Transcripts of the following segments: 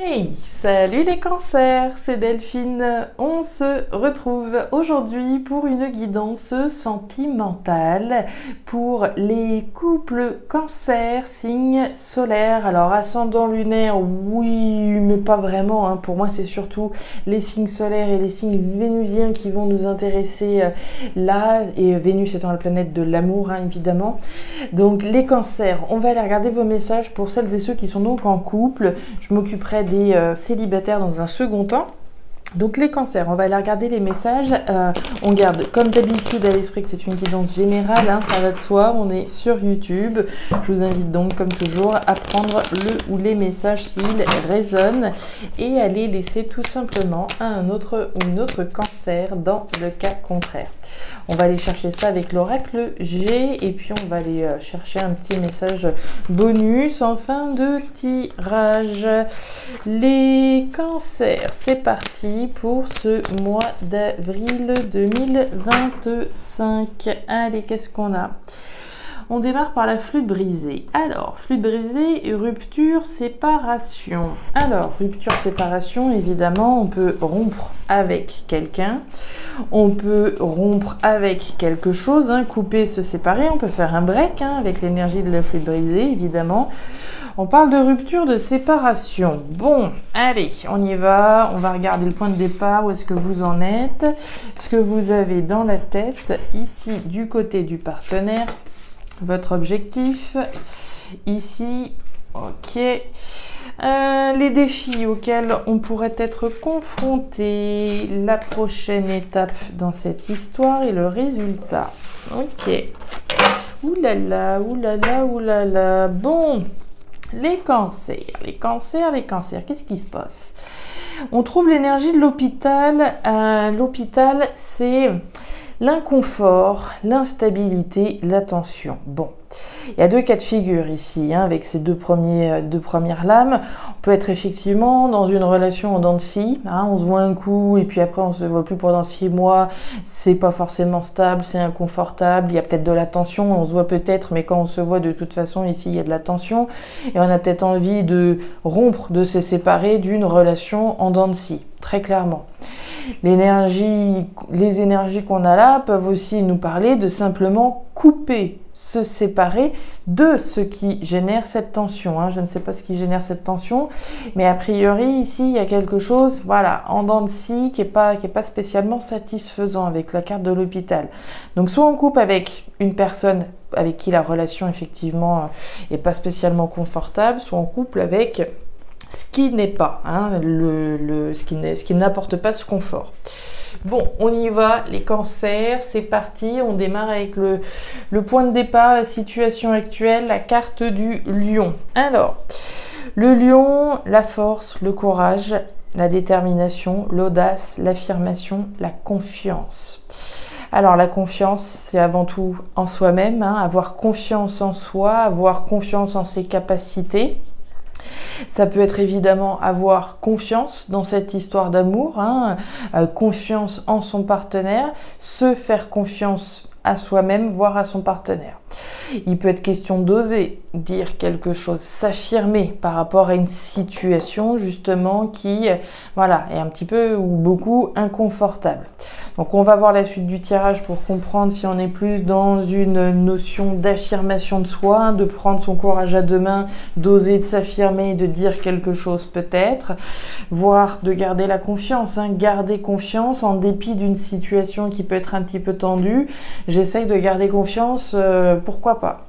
Hey, salut les cancers, c'est Delphine. On se retrouve aujourd'hui pour une guidance sentimentale pour les couples cancer, signe solaire. Alors ascendant lunaire, oui, mais pas vraiment, hein. Pour moi, c'est surtout les signes solaires et les signes vénusiens qui vont nous intéresser là. Et Vénus étant la planète de l'amour, hein, évidemment. Donc les cancers, on va aller regarder vos messages pour celles et ceux qui sont donc en couple. Je m'occuperai des célibataires dans un second temps. Donc les cancers, on va aller regarder les messages. On garde comme d'habitude à l'esprit que c'est une guidance générale, hein, ça va de soi, on est sur YouTube. Je vous invite donc comme toujours à prendre le ou les messages s'ils résonnent et à les laisser tout simplement à un autre ou une autre cancer dans le cas contraire. On va aller chercher ça avec l'oracle G et puis on va aller chercher un petit message bonus en fin de tirage. Les cancers, c'est parti pour ce mois d'avril 2025. Allez, qu'est-ce qu'on a ? On démarre par la flûte brisée. Alors, flûte brisée, rupture, séparation. Alors, rupture, séparation, évidemment, on peut rompre avec quelqu'un. On peut rompre avec quelque chose, hein, couper, se séparer. On peut faire un break, hein, avec l'énergie de la flûte brisée, évidemment. On parle de rupture, de séparation. Bon, allez, on y va. On va regarder le point de départ. Où est-ce que vous en êtes? Ce que vous avez dans la tête, ici, du côté du partenaire. Votre objectif, ici, ok. Les défis auxquels on pourrait être confronté, la prochaine étape dans cette histoire et le résultat. Ok. Oulala, oulala, oulala. Bon, les cancers, qu'est-ce qui se passe? On trouve l'énergie de l'hôpital. L'hôpital, c'est l'inconfort, l'instabilité, la tension. Bon, il y a deux cas de figure ici, hein, avec ces deux premières lames. On peut être effectivement dans une relation en dents de scie, hein, on se voit un coup et puis après on se voit plus pendant 6 mois, c'est pas forcément stable, c'est inconfortable, il y a peut-être de la tension, on se voit peut-être, mais quand on se voit de toute façon ici il y a de la tension et on a peut-être envie de rompre, de se séparer d'une relation en dents de scie, très clairement. Les énergies qu'on a là peuvent aussi nous parler de simplement couper, se séparer de ce qui génère cette tension. Hein. Je ne sais pas ce qui génère cette tension, mais a priori ici il y a quelque chose, voilà, en dents de scie qui est pas spécialement satisfaisant avec la carte de l'hôpital. Donc soit on coupe avec une personne avec qui la relation effectivement est pas spécialement confortable, soit on coupe avec ce qui n'est pas, hein, ce qui n'apporte pas ce confort. Bon, on y va, les cancers, c'est parti. On démarre avec le point de départ, la situation actuelle, la carte du lion. Alors, le lion, la force, le courage, la détermination, l'audace, l'affirmation, la confiance. Alors la confiance, c'est avant tout en soi-même, hein, avoir confiance en soi, avoir confiance en ses capacités. Ça peut être évidemment avoir confiance dans cette histoire d'amour, hein, confiance en son partenaire, se faire confiance à soi-même, voire à son partenaire. Il peut être question d'oser dire quelque chose, s'affirmer par rapport à une situation justement qui, voilà, est un petit peu ou beaucoup inconfortable. Donc on va voir la suite du tirage pour comprendre si on est plus dans une notion d'affirmation de soi, hein, de prendre son courage à deux mains, d'oser, de s'affirmer, de dire quelque chose peut-être, voire de garder la confiance, hein, garder confiance en dépit d'une situation qui peut être un petit peu tendue. J'essaye de garder confiance, pourquoi pas.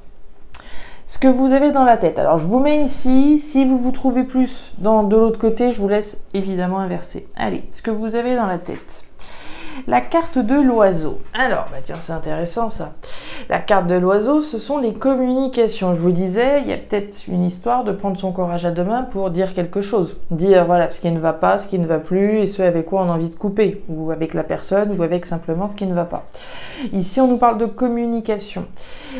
Ce que vous avez dans la tête. Alors, je vous mets ici. Si vous vous trouvez plus de l'autre côté, je vous laisse évidemment inverser. Allez, ce que vous avez dans la tête. La carte de l'oiseau. Alors, bah tiens, c'est intéressant ça. La carte de l'oiseau, ce sont les communications. Je vous disais, il y a peut-être une histoire de prendre son courage à deux mains pour dire quelque chose. Dire, voilà, ce qui ne va pas, ce qui ne va plus, et ce avec quoi on a envie de couper. Ou avec la personne, ou avec simplement ce qui ne va pas. Ici, on nous parle de communication.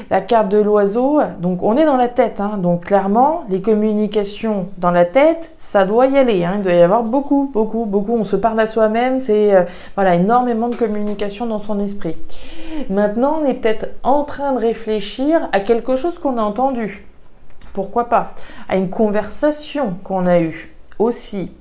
La carte de l'oiseau, donc on est dans la tête. Hein, donc clairement, les communications dans la tête, ça doit y aller. Hein, il doit y avoir beaucoup. On se parle à soi-même, c'est voilà, énormément de communication dans son esprit. Maintenant, on est peut-être en train de réfléchir à quelque chose qu'on a entendu. Pourquoi pas? À une conversation qu'on a eue. aussi.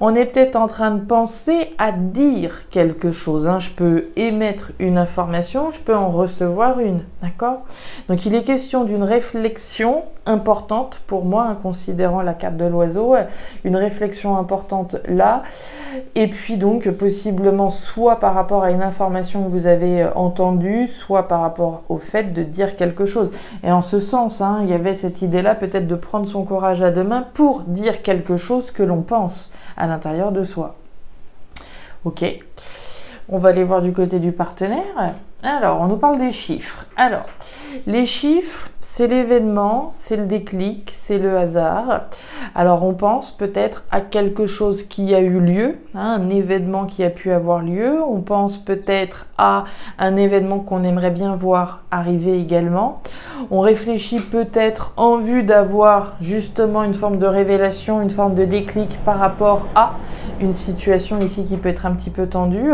On est peut-être en train de penser à dire quelque chose. Hein. Je peux émettre une information, je peux en recevoir une. D'accord? Donc, il est question d'une réflexion importante pour moi, hein, considérant la carte de l'oiseau. Une réflexion importante là. Et puis donc, possiblement, soit par rapport à une information que vous avez entendue, soit par rapport au fait de dire quelque chose. Et en ce sens, hein, il y avait cette idée-là peut-être de prendre son courage à deux mains pour dire quelque chose que l'on pense à l'intérieur de soi. Ok, on va aller voir du côté du partenaire. Alors, on nous parle des chiffres. Alors, les chiffres, c'est l'événement, c'est le déclic, c'est le hasard. Alors, on pense peut-être à quelque chose qui a eu lieu, hein, un événement qui a pu avoir lieu. On pense peut-être à un événement qu'on aimerait bien voir arriver également. On réfléchit peut-être en vue d'avoir justement une forme de révélation, une forme de déclic par rapport à une situation ici qui peut être un petit peu tendue.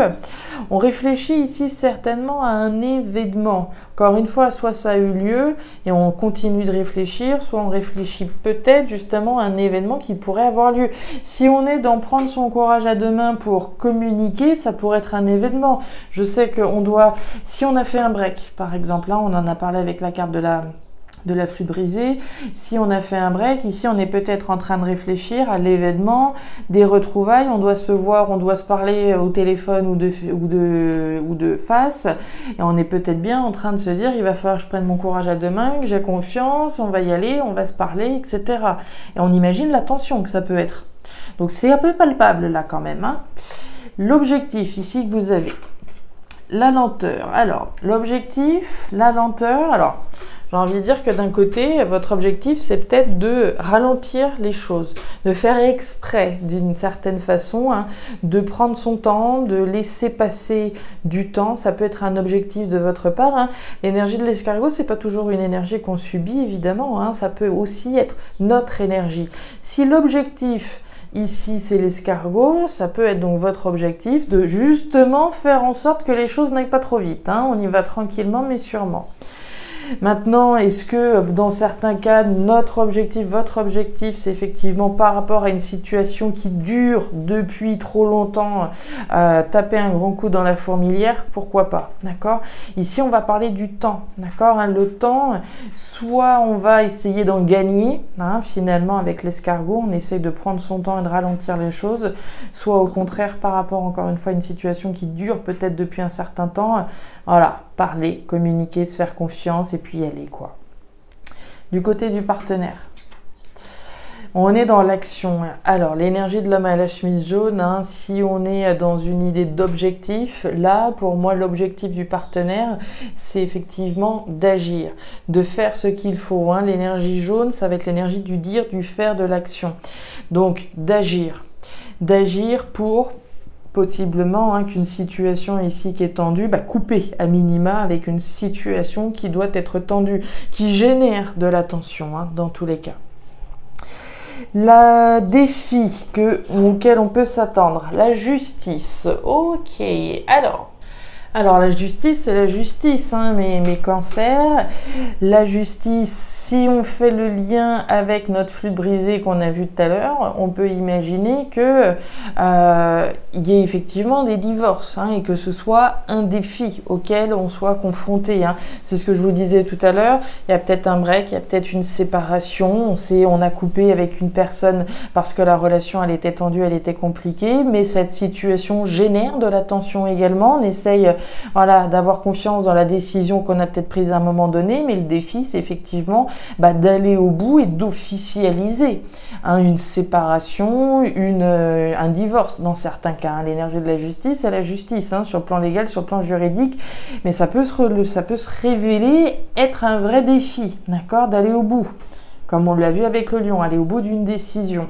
On réfléchit ici certainement à un événement. Encore une fois, soit ça a eu lieu et on continue de réfléchir, soit on réfléchit peut-être justement à un événement qui pourrait avoir lieu. Si on est dans prendre son courage à deux mains pour communiquer, ça pourrait être un événement. Je sais qu'on doit, si on a fait un break, par exemple, là on en a parlé avec la carte de la flûte brisée. Si on a fait un break, ici on est peut-être en train de réfléchir à l'événement, des retrouvailles, on doit se voir, on doit se parler au téléphone ou de face, et on est peut-être bien en train de se dire il va falloir que je prenne mon courage à deux mains, que j'ai confiance, on va y aller, on va se parler, etc. Et on imagine la tension que ça peut être. Donc c'est un peu palpable là quand même. Hein. L'objectif ici que vous avez, la lenteur. Alors, l'objectif, la lenteur, alors j'ai envie de dire que d'un côté, votre objectif, c'est peut-être de ralentir les choses, de faire exprès d'une certaine façon, hein, de prendre son temps, de laisser passer du temps. Ça peut être un objectif de votre part. Hein. L'énergie de l'escargot, c'est pas toujours une énergie qu'on subit, évidemment. Hein. Ça peut aussi être notre énergie. Si l'objectif ici, c'est l'escargot, ça peut être donc votre objectif de justement faire en sorte que les choses n'aillent pas trop vite. Hein. On y va tranquillement, mais sûrement. Maintenant, est-ce que dans certains cas, notre objectif, votre objectif, c'est effectivement par rapport à une situation qui dure depuis trop longtemps, taper un grand coup dans la fourmilière, pourquoi pas, d'accord? Ici, on va parler du temps, d'accord? Hein, le temps, soit on va essayer d'en gagner, hein, finalement avec l'escargot, on essaie de prendre son temps et de ralentir les choses, soit au contraire par rapport encore une fois à une situation qui dure peut-être depuis un certain temps, voilà, parler, communiquer, se faire confiance et puis y aller, quoi. Du côté du partenaire, on est dans l'action. Alors, l'énergie de l'homme à la chemise jaune, hein, si on est dans une idée d'objectif, là, pour moi, l'objectif du partenaire, c'est effectivement d'agir, de faire ce qu'il faut. Hein. L'énergie jaune, ça va être l'énergie du dire, du faire, de l'action. Donc, d'agir pour possiblement hein, qu'une situation ici qui est tendue, couper à minima avec une situation qui doit être tendue, qui génère de la tension hein, dans tous les cas. Le défi auquel on peut s'attendre, la justice. Ok, alors la justice, c'est la justice, hein, mes cancers. La justice, si on fait le lien avec notre flûte brisée qu'on a vu tout à l'heure, on peut imaginer que y ait effectivement des divorces hein, et que ce soit un défi auquel on soit confronté. Hein. C'est ce que je vous disais tout à l'heure. Il y a peut-être un break, il y a peut-être une séparation. On a coupé avec une personne parce que la relation elle était tendue, elle était compliquée, mais cette situation génère de la tension également. On essaye voilà, d'avoir confiance dans la décision qu'on a peut-être prise à un moment donné, mais le défi, c'est effectivement d'aller au bout et d'officialiser hein, une séparation, un divorce dans certains cas. Hein. L'énergie de la justice, c'est la justice, hein, sur le plan légal, sur le plan juridique, mais ça peut se révéler être un vrai défi, d'accord, d'aller au bout, comme on l'a vu avec le lion, aller au bout d'une décision.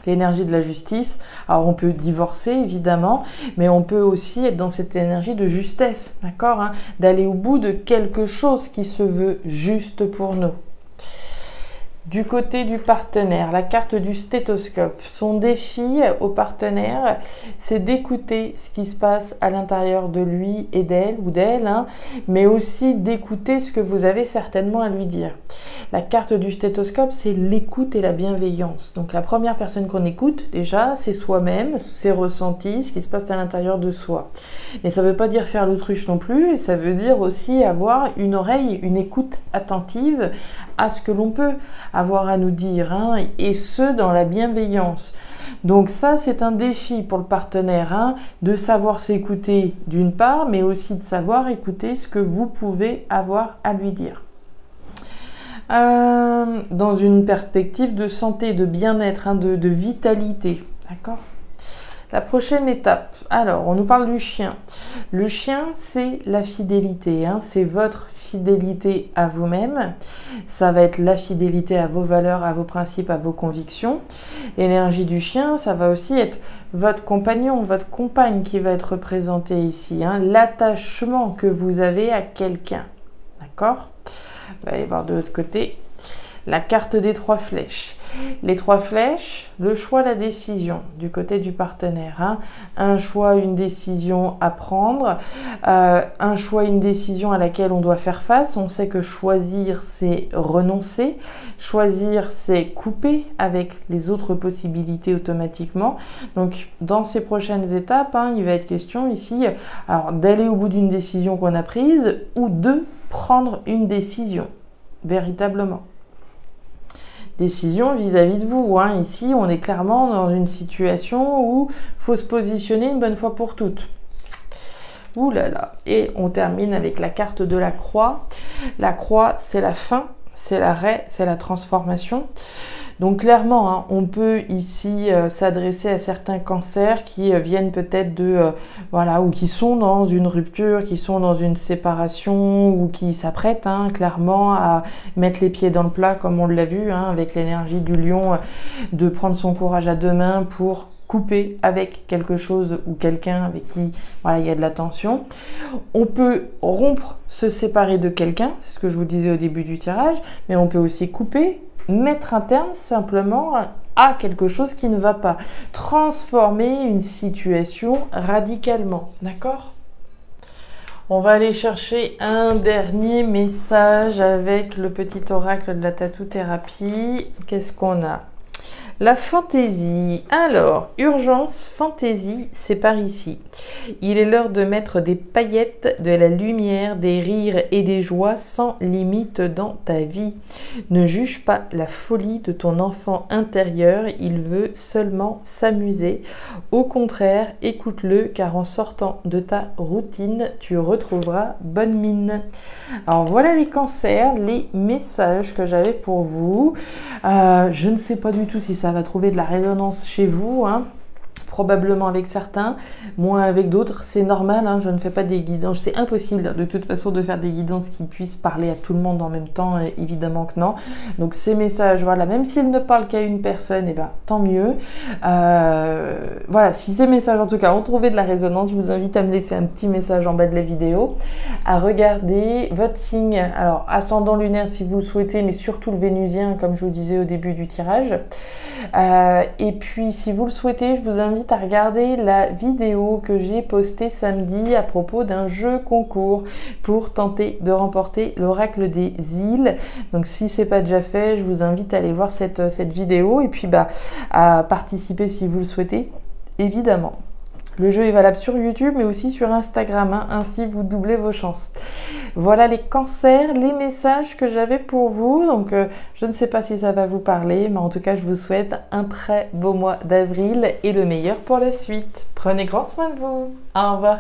L'énergie de la justice, alors on peut divorcer évidemment, mais on peut aussi être dans cette énergie de justesse, d'accord, hein, d'aller au bout de quelque chose qui se veut juste pour nous. Du côté du partenaire, la carte du stéthoscope. Son défi au partenaire, c'est d'écouter ce qui se passe à l'intérieur de lui et d'elle ou d'elle, hein, mais aussi d'écouter ce que vous avez certainement à lui dire. La carte du stéthoscope, c'est l'écoute et la bienveillance. Donc la première personne qu'on écoute, déjà, c'est soi-même, ses ressentis, ce qui se passe à l'intérieur de soi. Mais ça ne veut pas dire faire l'autruche non plus, et ça veut dire aussi avoir une oreille, une écoute attentive à ce que l'on peut avoir à nous dire, hein, et ce, dans la bienveillance. Donc ça, c'est un défi pour le partenaire, hein, de savoir s'écouter d'une part, mais aussi de savoir écouter ce que vous pouvez avoir à lui dire. Dans une perspective de santé, de bien-être, hein, de vitalité, d'accord ? La prochaine étape, alors on nous parle du chien. Le chien, c'est la fidélité, hein, c'est votre fidélité à vous-même. Ça va être la fidélité à vos valeurs, à vos principes, à vos convictions. L'énergie du chien, ça va aussi être votre compagnon, votre compagne qui va être représenté ici, hein, l'attachement que vous avez à quelqu'un. D'accord ? On va aller voir de l'autre côté. La carte des 3 flèches. Les 3 flèches, le choix, la décision du côté du partenaire. Hein. Un choix, une décision à prendre. Un choix, une décision à laquelle on doit faire face. On sait que choisir, c'est renoncer. Choisir, c'est couper avec les autres possibilités automatiquement. Donc, dans ces prochaines étapes, hein, il va être question ici d'aller au bout d'une décision qu'on a prise ou de prendre une décision, véritablement. Décision vis-à-vis de vous. Hein. Ici, on est clairement dans une situation où il faut se positionner une bonne fois pour toutes. Ouh là là. Et on termine avec la carte de la croix. La croix, c'est la fin, c'est l'arrêt, c'est la transformation. Donc clairement, hein, on peut ici s'adresser à certains cancers qui viennent peut-être de, voilà, ou qui sont dans une rupture, qui sont dans une séparation, ou qui s'apprêtent, hein, clairement à mettre les pieds dans le plat, comme on l'a vu, hein, avec l'énergie du lion, de prendre son courage à 2 mains pour couper avec quelque chose ou quelqu'un avec qui, voilà, il y a de la tension. On peut rompre, se séparer de quelqu'un, c'est ce que je vous disais au début du tirage, mais on peut aussi couper, mettre un terme simplement à quelque chose qui ne va pas. Transformer une situation radicalement. D'accord ? On va aller chercher un dernier message avec le petit oracle de la tattoo-thérapie. Qu'est-ce qu'on a ? La fantaisie. Alors, urgence, fantaisie, c'est par ici. Il est l'heure de mettre des paillettes, de la lumière, des rires et des joies sans limite dans ta vie. Ne juge pas la folie de ton enfant intérieur, il veut seulement s'amuser. Au contraire, écoute-le car en sortant de ta routine, tu retrouveras bonne mine. Alors voilà les cancers, les messages que j'avais pour vous. Je ne sais pas du tout si ça va trouver de la résonance chez vous, hein. Probablement avec certains, moins avec d'autres, c'est normal, hein, je ne fais pas des guidances, c'est impossible de toute façon de faire des guidances qui puissent parler à tout le monde en même temps, évidemment que non. Donc ces messages, voilà, même s'ils ne parlent qu'à une personne, et ben tant mieux. Voilà, si ces messages en tout cas ont trouvé de la résonance, je vous invite à me laisser un petit message en bas de la vidéo, à regarder votre signe, alors ascendant lunaire si vous le souhaitez, mais surtout le vénusien comme je vous disais au début du tirage. Et puis si vous le souhaitez, je vous invite à regarder la vidéo que j'ai postée samedi à propos d'un jeu concours pour tenter de remporter l'oracle des îles. Donc si c'est pas déjà fait, je vous invite à aller voir cette vidéo et puis à participer si vous le souhaitez, évidemment. Le jeu est valable sur YouTube mais aussi sur Instagram, hein, ainsi vous doublez vos chances. Voilà les cancers, les messages que j'avais pour vous. Donc je ne sais pas si ça va vous parler, mais en tout cas je vous souhaite un très beau mois d'avril et le meilleur pour la suite. Prenez grand soin de vous. Au revoir.